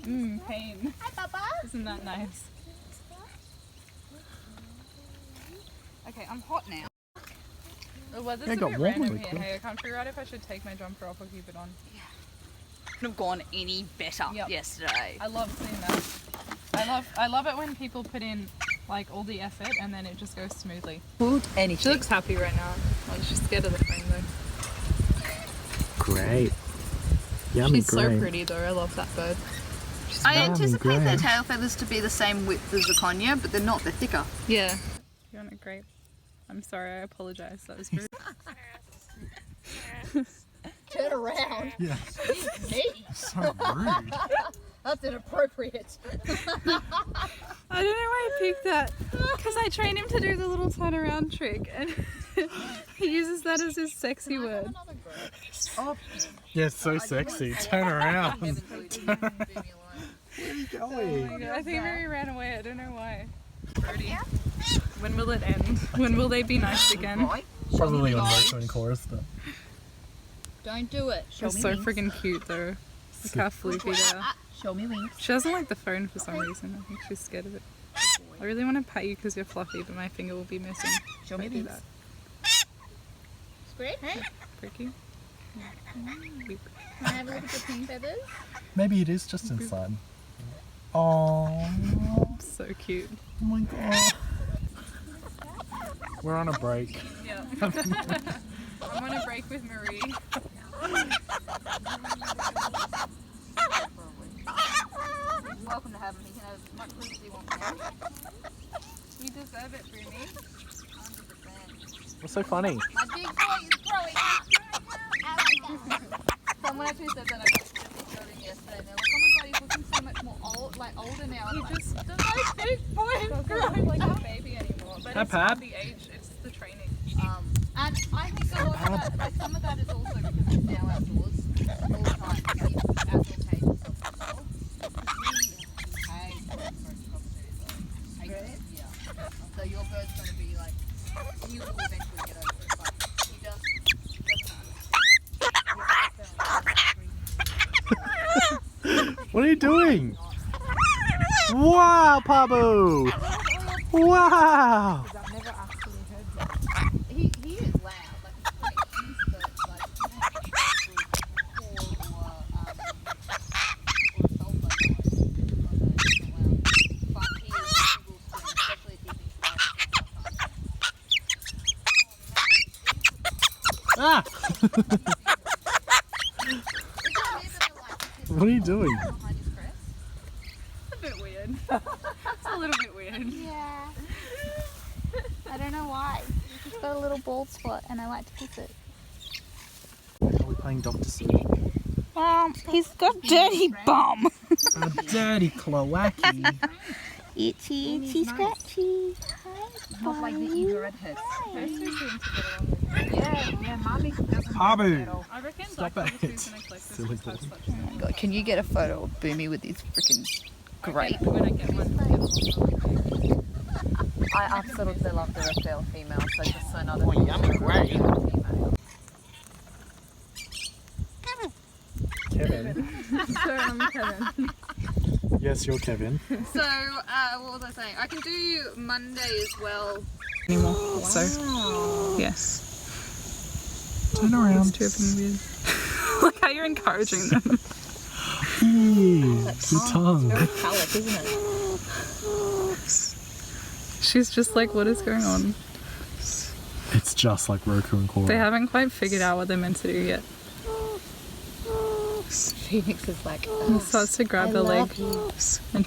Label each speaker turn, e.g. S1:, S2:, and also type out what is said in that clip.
S1: Pain.
S2: Hi, Papa.
S1: Isn't that nice? Okay, I'm hot now. The weather's a bit random here. Hey, I can't figure out if I should take my jumper off or keep it on.
S2: Yeah. Couldn't have gone any better yesterday.
S1: I love seeing that. I love it when people put in like all the effort and then it just goes smoothly.
S2: Anything.
S1: She looks happy right now. Like she's scared of the phone though.
S3: Great. Yummy,
S1: She's so pretty though. I love that bird.
S2: I anticipate their tail feathers to be the same width as the conure, but they're not. They're thicker.
S1: Yeah. You want a grape? I'm sorry. I apologize. That was rude.
S2: Turn around.
S3: Yeah.
S2: Me.
S3: So rude.
S2: That's inappropriate.
S1: I don't know why I picked that. Because I trained him to do the little turn around trick and he uses that as his sexy word.
S2: Oh.
S3: Yeah, it's so sexy. Turn around. Where are you going?
S1: I think Mary ran away. I don't know why. When will it end? When will they be nice again?
S3: Probably on Roku and Korra stuff.
S2: Don't do it.
S1: They're so freaking cute though. Look how floopy they are.
S2: Show me wings.
S1: She doesn't like the phone for some reason. I think she's scared of it. I really want to pat you because you're fluffy, but my finger will be missing.
S2: Show me
S1: do
S2: wings.
S1: that.
S2: Great. Hey.
S1: Pricky.
S2: Can I have a look at the pink feathers?
S3: Maybe it is just inside. Oh,
S1: So cute.
S3: oh my god. We're on a break.
S1: Yeah. I'm on a break with Marie.
S2: Welcome to have him. He can have as much food as he wants now.
S1: You deserve it, Bruni.
S2: 100%.
S3: What's so funny?
S2: My big boy is growing up. Someone actually said that I was showing yesterday. And they're like, oh my god, he's looking so much more older now.
S1: He just doesn't my big boy is growing like a baby anymore. But it's not the age, it's the training.
S2: And I think a lot of that, like some of that is also because it's now outdoors all the time. It's outdoor cages of himself. Yeah. So your bird's going to be like, he will eventually get over it, but he doesn't.
S3: What are you doing? Wow, Pabu! Wow!
S2: I've never actually heard that. He is loud, like he's quite used to like
S3: Ah! What are you doing?
S1: It's a bit weird. It's a little bit weird.
S4: Yeah. I don't know why. He's got a little bald spot and I like to kiss it.
S3: Are we playing Dr. Simi?
S4: He's got dirty bum.
S3: A dirty cloacky.
S4: Itchy, itchy, scratchy.
S2: Not like the eager at his.
S1: Those two seem to get along.
S2: Yeah, mommy doesn't.
S3: Pabu!
S1: I reckon
S3: Stop
S1: Black
S3: it.
S1: Cockatoo's gonna collect this
S3: Silly
S1: because that's
S3: boy.
S1: such a
S2: Oh my god, can you get a photo of Boomy with his freaking grape?
S1: When I get one.
S2: I absolutely love the reptile female, so just so not a
S3: yummy grape. Kevin.
S1: So I'm Kevin.
S3: Yes, you're Kevin.
S2: So, what was I saying? I can do Monday as well.
S1: Anymore.
S2: Wow.
S1: So yes.
S3: Turn around.
S1: Two of them weird. Look how you're encouraging them.
S3: Ew, the tongue.
S2: Very phallic, isn't it?
S1: She's just like, what is going on?
S3: It's just like Roku and Korra.
S1: They haven't quite figured out what they're meant to do yet.
S2: Phoenix is like,
S1: He starts to grab her leg. And